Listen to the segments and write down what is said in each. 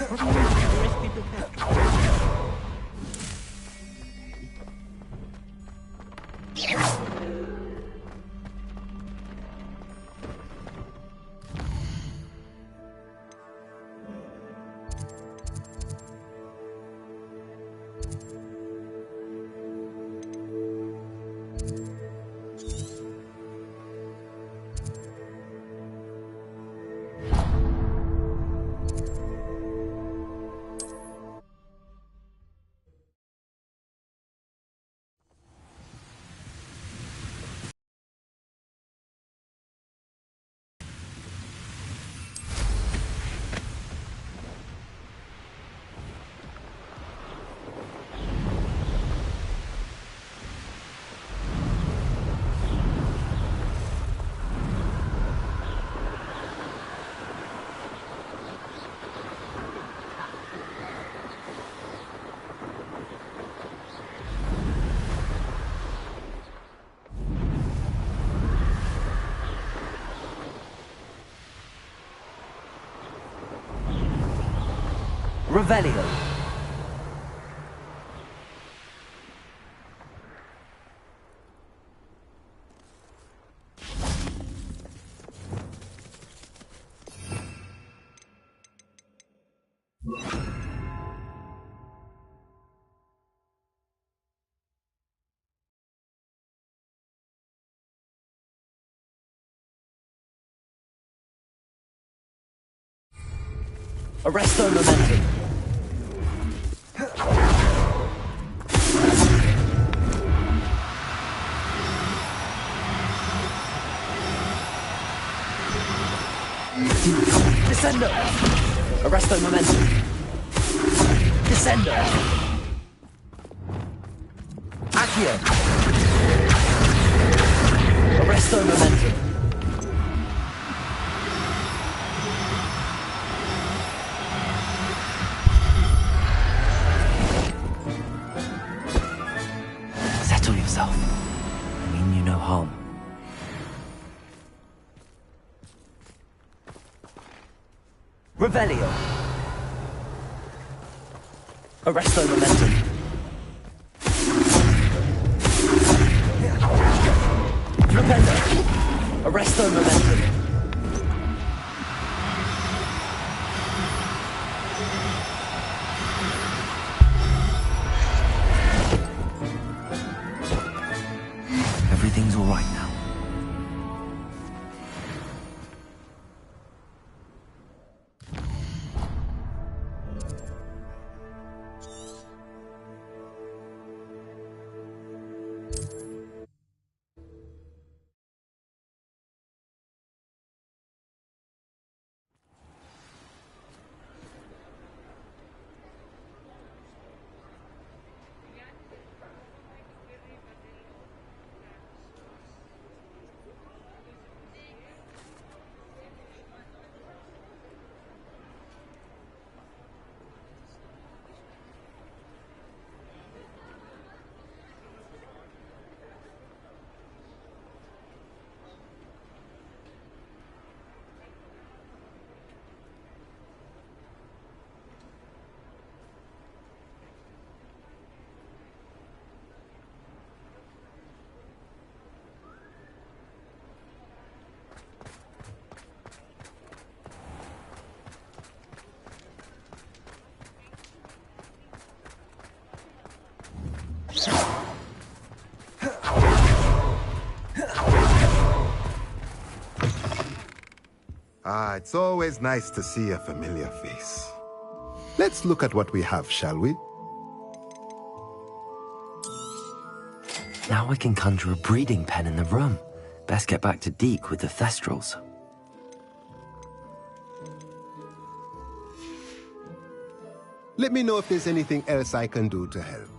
What do you mean to rescue the cat? Revelio. Arresto momentum. Descendo. Arresto momentum. Descendo. Accio. Arresto momentum. Settle yourself. I mean you no harm. Revelio. Arresto momentum. Rependo. Arresto momentum. Everything's all right now. Ah, it's always nice to see a familiar face. Let's look at what we have, shall we? Now I can conjure a breeding pen in the room. Best get back to Deke with the Thestrals. Let me know if there's anything else I can do to help.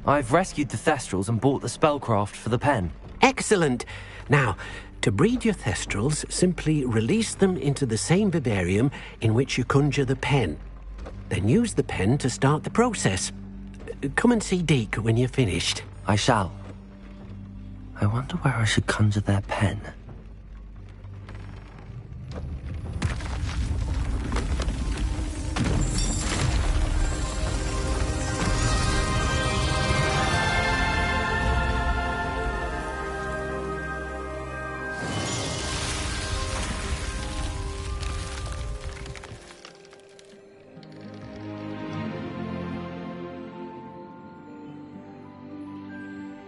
I've rescued the Thestrals and bought the spellcraft for the pen. Excellent. Now, to breed your Thestrals, simply release them into the same vivarium in which you conjure the pen. Then use the pen to start the process. Come and see Deke when you're finished. I shall. I wonder where I should conjure their pen.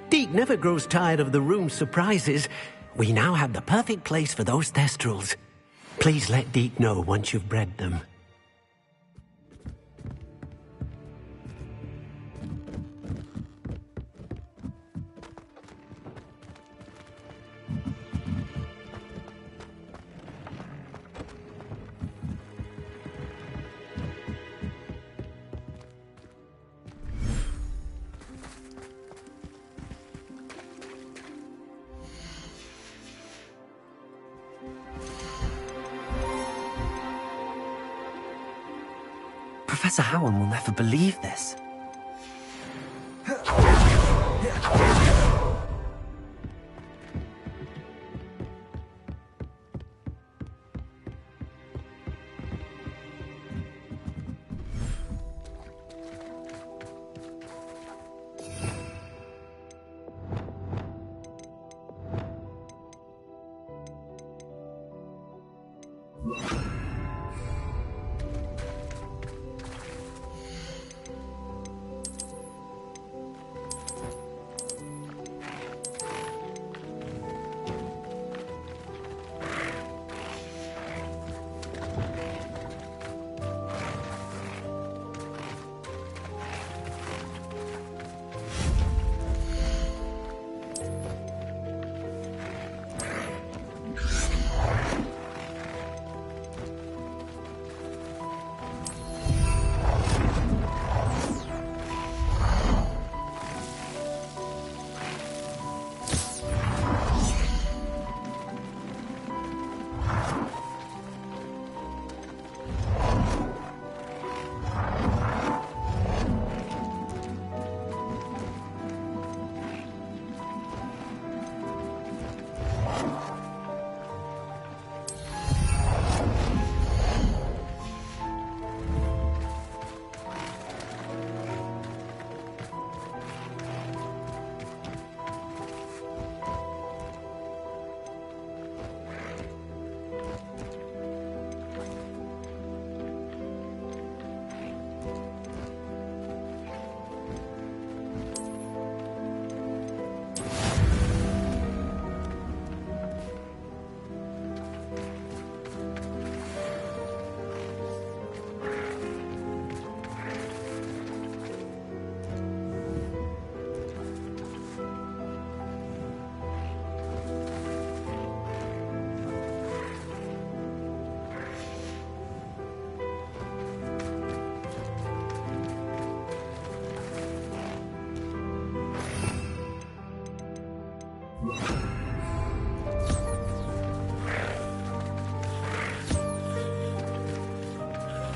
Deke never grows tired of the room's surprises. We now have the perfect place for those Thestrals. Please let Deke know once you've bred them. Professor Howard will never believe this.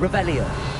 Revelio.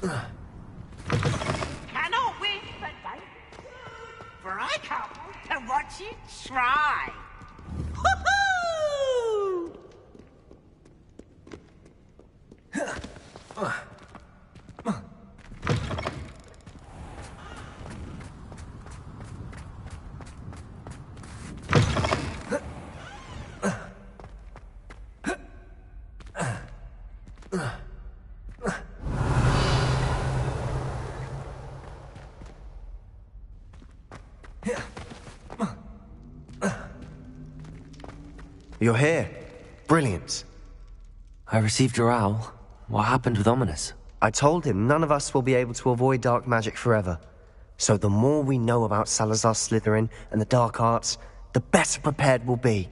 Cannot win, but don't. For I come to watch you try. Woohoo! You're here. Brilliant. I received your owl. What happened with Ominous? I told him none of us will be able to avoid dark magic forever. So the more we know about Salazar Slytherin and the dark arts, the better prepared we'll be.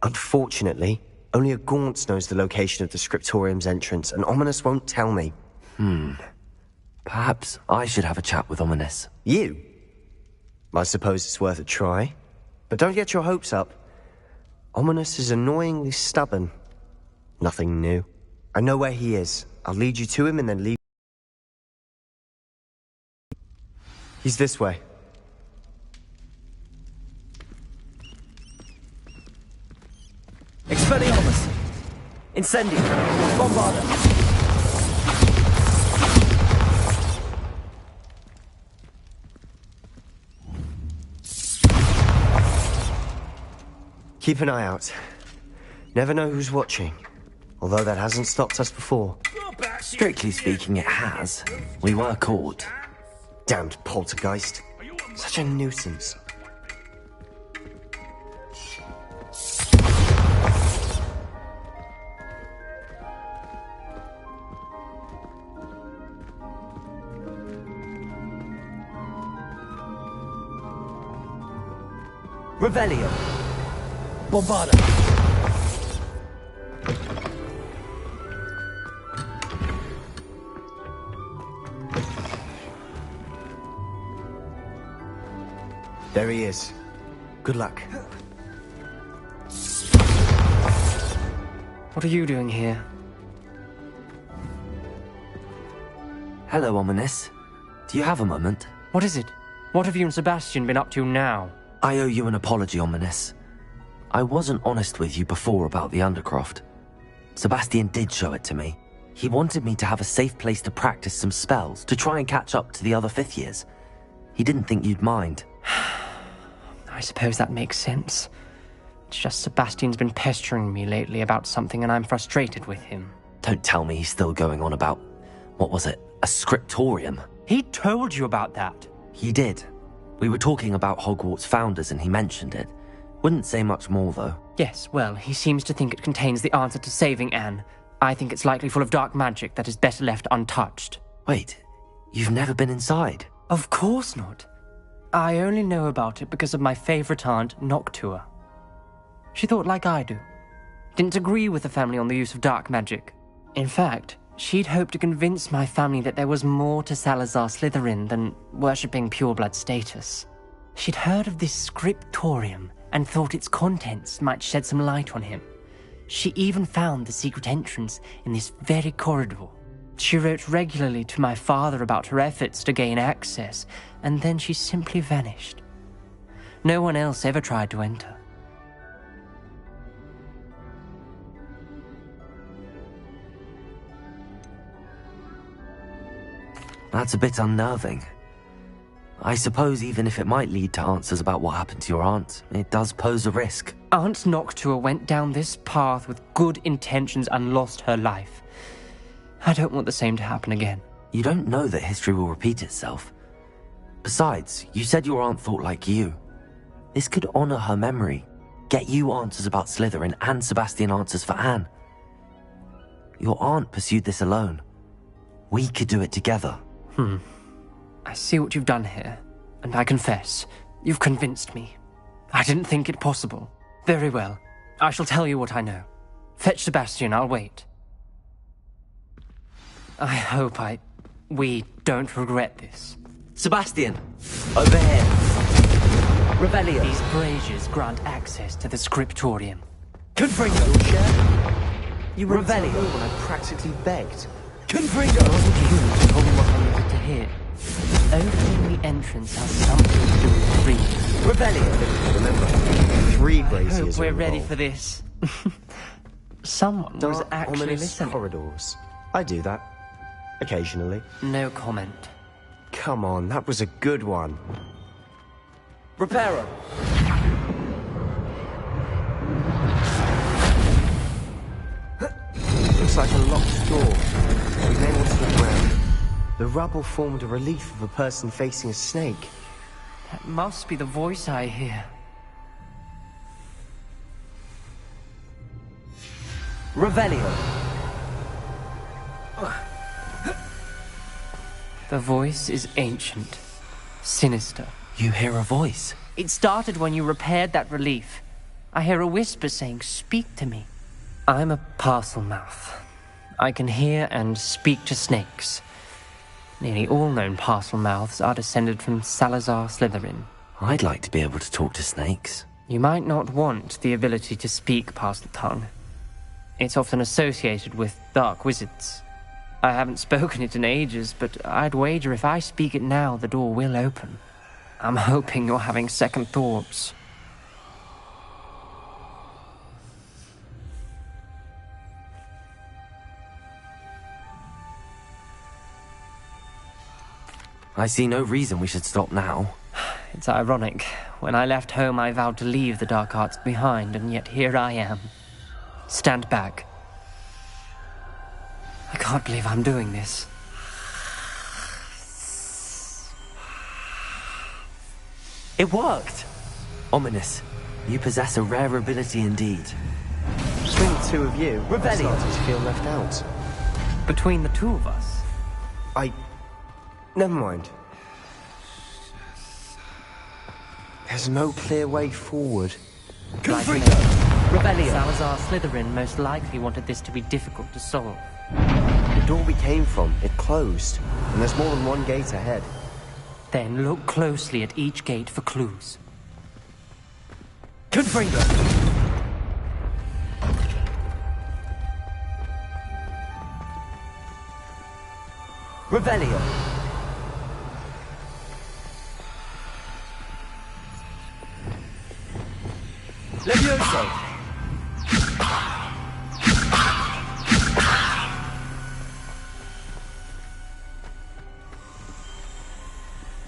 Unfortunately, only a Gaunt knows the location of the Scriptorium's entrance, and Ominous won't tell me. Perhaps I should have a chat with Ominous. You? I suppose it's worth a try. But don't get your hopes up. Ominous is annoyingly stubborn. Nothing new. I know where he is. I'll lead you to him and then leave. He's this way. Expelliarmus! Incendio! Bombarda! Keep an eye out. Never know who's watching. Although that hasn't stopped us before. Strictly speaking, it has. We were caught. Damned poltergeist. Such a nuisance. Revelio! Bombarda! There he is. Good luck. What are you doing here? Hello, Ominous. Do you have a moment? What is it? What have you and Sebastian been up to now? I owe you an apology, Ominous. I wasn't honest with you before about the Undercroft. Sebastian did show it to me. He wanted me to have a safe place to practice some spells, to try and catch up to the other 5th years. He didn't think you'd mind. I suppose that makes sense. It's just Sebastian's been pestering me lately about something and I'm frustrated with him. Don't tell me he's still going on about, what was it, a scriptorium? He told you about that. He did. We were talking about Hogwarts founders and he mentioned it. Wouldn't say much more, though. Yes, well, he seems to think it contains the answer to saving Anne. I think it's likely full of dark magic that is better left untouched. Wait, you've never been inside? Of course not. I only know about it because of my favourite aunt, Noctua. She thought like I do. Didn't agree with the family on the use of dark magic. In fact, she'd hoped to convince my family that there was more to Salazar Slytherin than worshipping pureblood status. She'd heard of this scriptorium and thought its contents might shed some light on him. She even found the secret entrance in this very corridor. She wrote regularly to my father about her efforts to gain access, and then she simply vanished. No one else ever tried to enter. That's a bit unnerving. I suppose even if it might lead to answers about what happened to your aunt, it does pose a risk. Aunt Noctua went down this path with good intentions and lost her life. I don't want the same to happen again. You don't know that history will repeat itself. Besides, you said your aunt thought like you. This could honor her memory, get you answers about Slytherin and Sebastian answers for Anne. Your aunt pursued this alone. We could do it together. I see what you've done here, and I confess, you've convinced me. I didn't think it possible. Very well. I shall tell you what I know. Fetch Sebastian, I'll wait. I hope we don't regret this. Sebastian! Over here! Revelio! These braziers grant access to the scriptorium. Confringo! You were Revelio. when I practically begged. Confringo! You told me what I here. Opening the entrance has something to do with three. Rebellion! Remember, 3 braziers Hope are we're ready involved. for this. Someone was Dark, actually ominous listening. corridors. I do that. Occasionally. No comment. Come on, that was a good one. Reparo. Looks like a locked door. We may want to look around. The rubble formed a relief of a person facing a snake. That must be the voice I hear. Revelio. The voice is ancient, sinister. You hear a voice. It started when you repaired that relief. I hear a whisper saying, "Speak to me." I'm a parcel mouth. I can hear and speak to snakes. Nearly all known parcel mouths are descended from Salazar Slytherin. I'd like to be able to talk to snakes. You might not want the ability to speak parcel tongue. It's often associated with dark wizards. I haven't spoken it in ages, but I'd wager if I speak it now, the door will open. I'm hoping you're having second thoughts. I see no reason we should stop now. It's ironic. When I left home, I vowed to leave the dark arts behind, and yet here I am. Stand back. I can't believe I'm doing this. It worked! Ominous. You possess a rare ability indeed. Between the 2 of you, I'm Rebellion. starting to feel left out. Between the two of us, Never mind. There's no clear way forward. Confringo. Revelio. Salazar Slytherin most likely wanted this to be difficult to solve. The door we came from, it closed. And there's more than one gate ahead. Then look closely at each gate for clues. Confringo. Revelio. Levioso.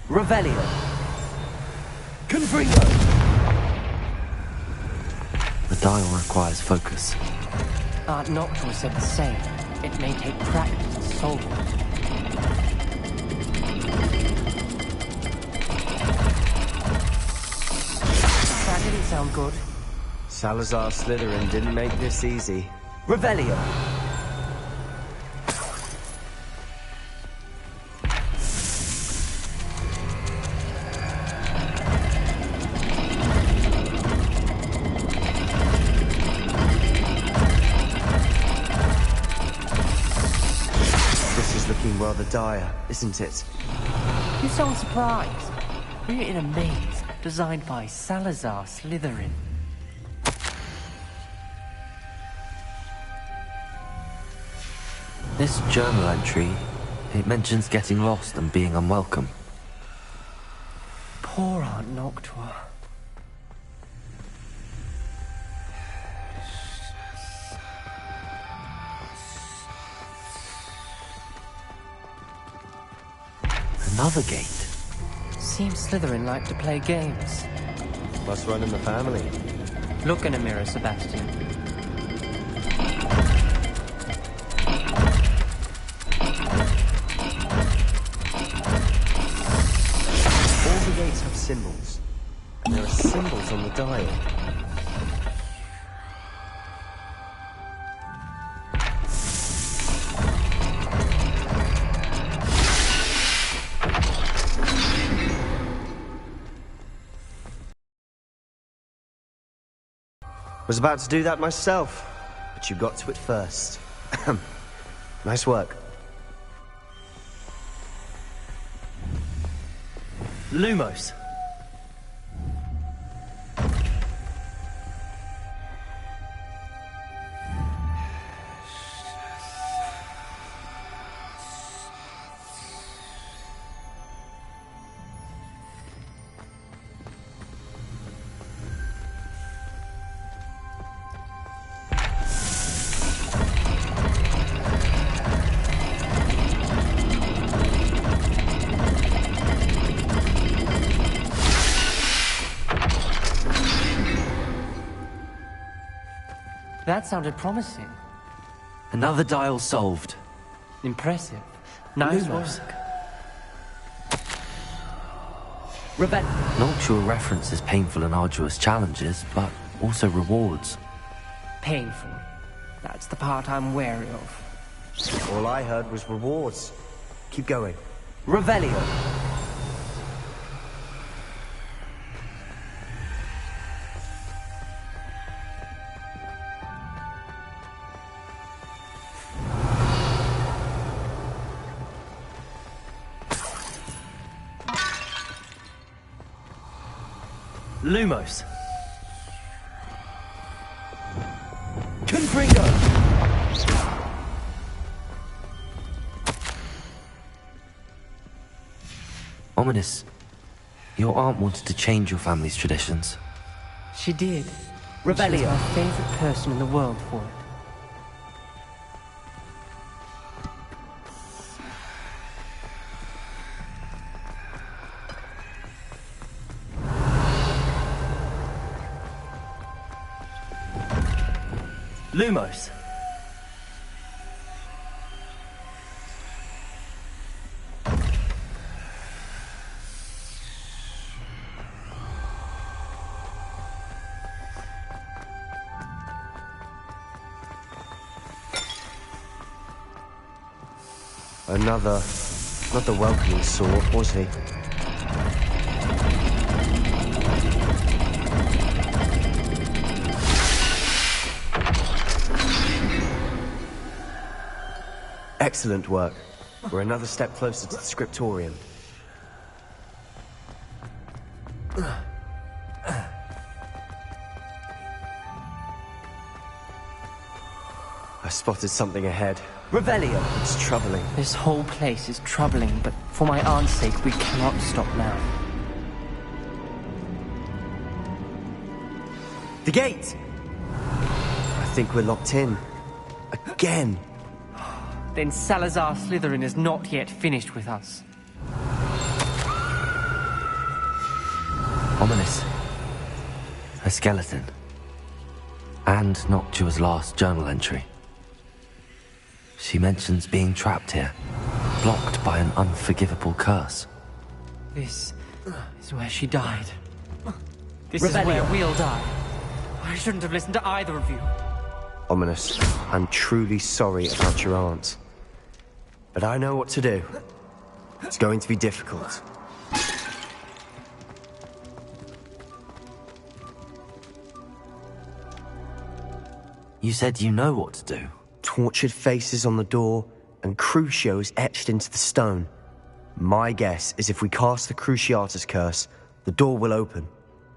Revelio. Confringo. The dial requires focus. Aunt Noctua said the same. It may take practice to solve it. That didn't sound good. Salazar Slytherin didn't make this easy. Revelio. This is looking rather dire, isn't it? You sound surprised. We're in a maze designed by Salazar Slytherin. This journal entry, it mentions getting lost and being unwelcome. Poor Aunt Noctua. Another gate. Seems Slytherin like to play games. Must run in the family. Look in a mirror, Sebastian. All the gates have symbols. And there are symbols on the dial. Was about to do that myself, but you got to it first. Nice work. Lumos. That sounded promising. Another dial solved. Impressive. Nice Lumos. work. Noctua references painful and arduous challenges, but also rewards. Painful. That's the part I'm wary of. All I heard was rewards. Keep going. Revelio. Lumos. Confringo. Ominous, your aunt wanted to change your family's traditions. She did. She was Revelio. my favorite person in the world for it. Lumos. Another... not the welcoming sort, was he? Excellent work. We're another step closer to the scriptorium. I spotted something ahead. Revelio. It's troubling. This whole place is troubling, but for my aunt's sake, we cannot stop now. The gate! I think we're locked in. Again. Then Salazar Slytherin is not yet finished with us. Ominous. A skeleton. And Noctua's last journal entry. She mentions being trapped here, blocked by an unforgivable curse. This is where she died. This Revelio. is where we'll die. I shouldn't have listened to either of you. Ominous, I'm truly sorry about your aunt. But I know what to do. It's going to be difficult. You said you know what to do. Tortured faces on the door and Crucios etched into the stone. My guess is if we cast the Cruciatus curse, the door will open.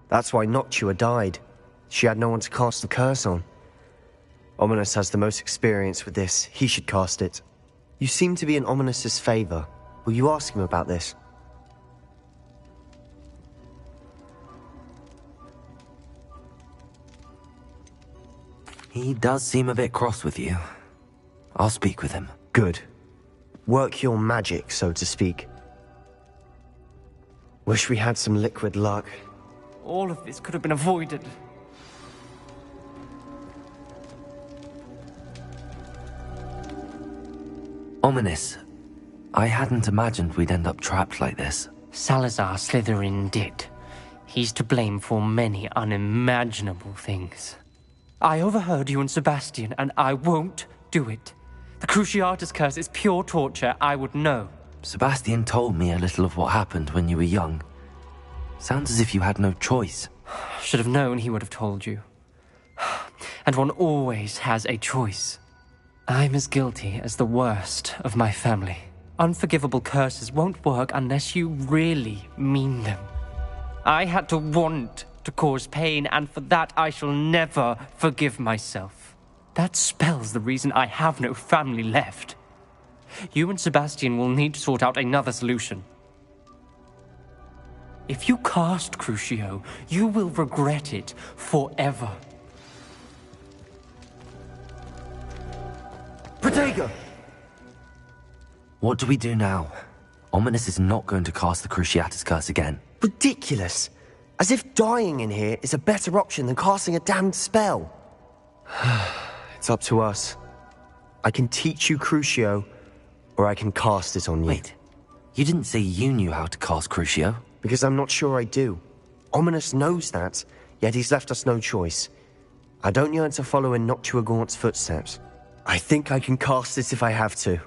That's why Noctua died. She had no one to cast the curse on. Ominous has the most experience with this. He should cast it. You seem to be in Ominous's favor. Will you ask him about this? He does seem a bit cross with you. I'll speak with him. Good. Work your magic, so to speak. Wish we had some liquid luck. All of this could have been avoided. Ominous. I hadn't imagined we'd end up trapped like this. Salazar Slytherin did. He's to blame for many unimaginable things. I overheard you and Sebastian, and I won't do it. The Cruciatus curse is pure torture, I would know. Sebastian told me a little of what happened when you were young. Sounds as if you had no choice. Should have known he would have told you. And one always has a choice. I'm as guilty as the worst of my family. Unforgivable curses won't work unless you really mean them. I had to want to cause pain, and for that I shall never forgive myself. That spells the reason I have no family left. You and Sebastian will need to sort out another solution. If you cast Crucio, you will regret it forever. Protego! What do we do now? Ominous is not going to cast the Cruciatus curse again. Ridiculous! As if dying in here is a better option than casting a damned spell. It's up to us. I can teach you Crucio, or I can cast it on you. Wait, you didn't say you knew how to cast Crucio? Because I'm not sure I do. Ominis knows that, yet he's left us no choice. I don't yearn to follow in Noctua Gaunt's footsteps. I think I can cast it if I have to.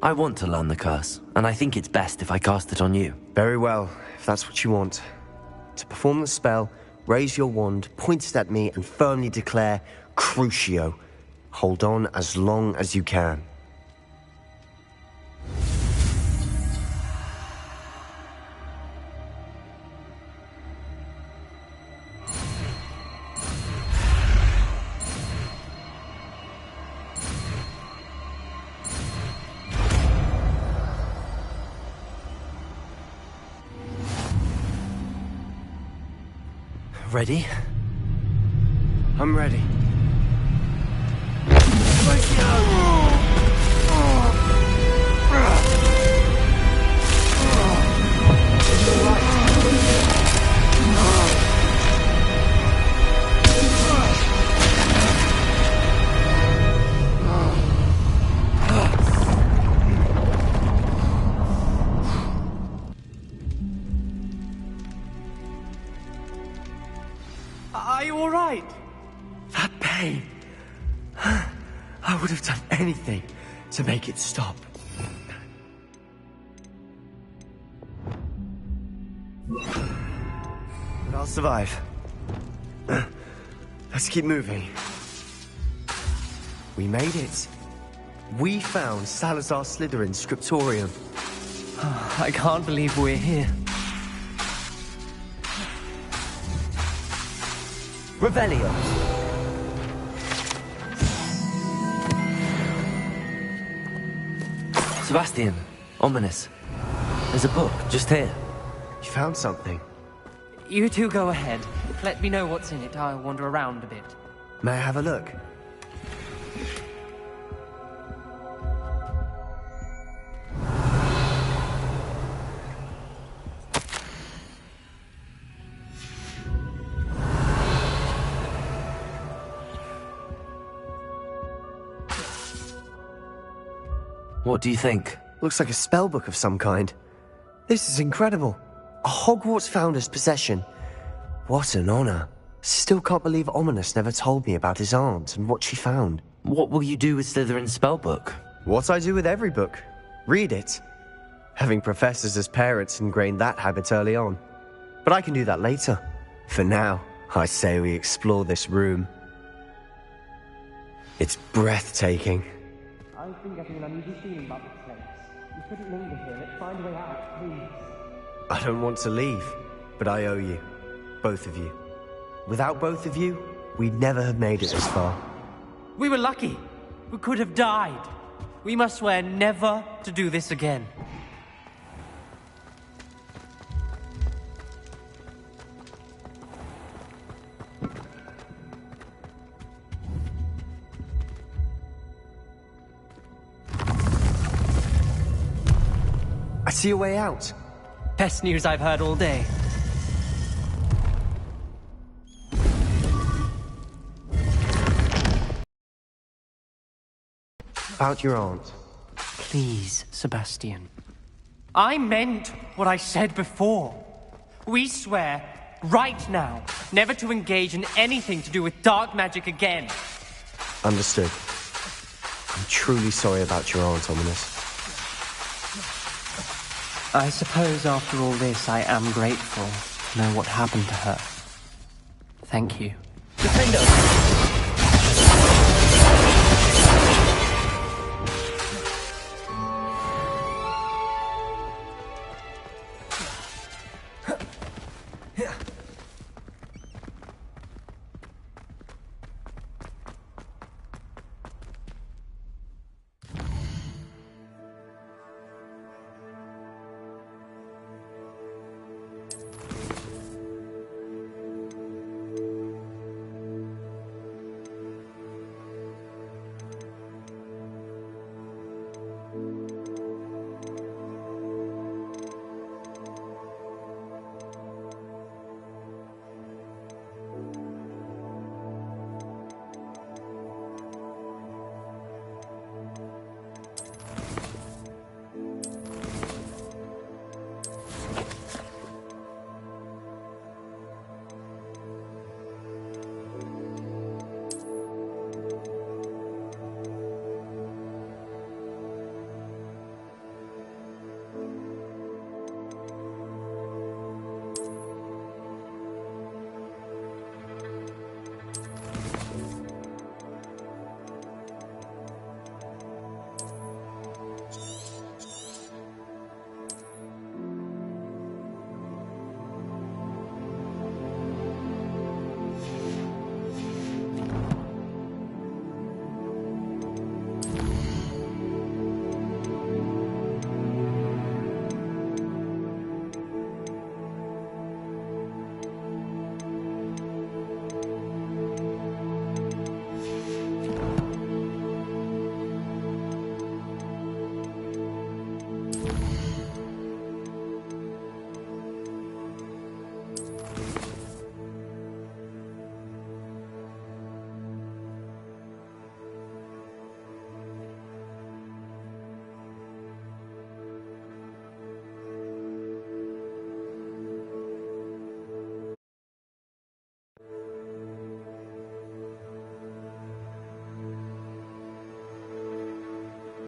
I want to learn the curse, and I think it's best if I cast it on you. Very well, if that's what you want. To perform the spell, raise your wand, point it at me, and firmly declare Crucio. Hold on as long as you can. Ready? I'm ready. Are you all right? That pain. I would have done anything to make it stop. But I'll survive. Let's keep moving. We made it. We found Salazar Slytherin's scriptorium. I can't believe we're here. Revelio. Sebastian, Ominis. There's a book just here. You found something. You two go ahead. Let me know what's in it. I'll wander around a bit. May I have a look? What do you think? Looks like a spellbook of some kind. This is incredible. A Hogwarts founder's possession. What an honor. Still can't believe Ominis never told me about his aunt and what she found. What will you do with Slytherin's spellbook? What I do with every book. Read it. Having professors as parents ingrained that habit early on. But I can do that later. For now, I say we explore this room. It's breathtaking. I've been getting an uneasy feeling about this place. We couldn't linger here. Let's find a way out, please. I don't want to leave, but I owe you. Both of you. Without both of you, we'd never have made it this far. We were lucky. We could have died. We must swear never to do this again. I see a way out. Best news I've heard all day. About your aunt. Please, Sebastian. I meant what I said before. We swear, right now, never to engage in anything to do with dark magic again. Understood. I'm truly sorry about your aunt, Ominis. I suppose after all this, I am grateful to know what happened to her. Thank you. Defender.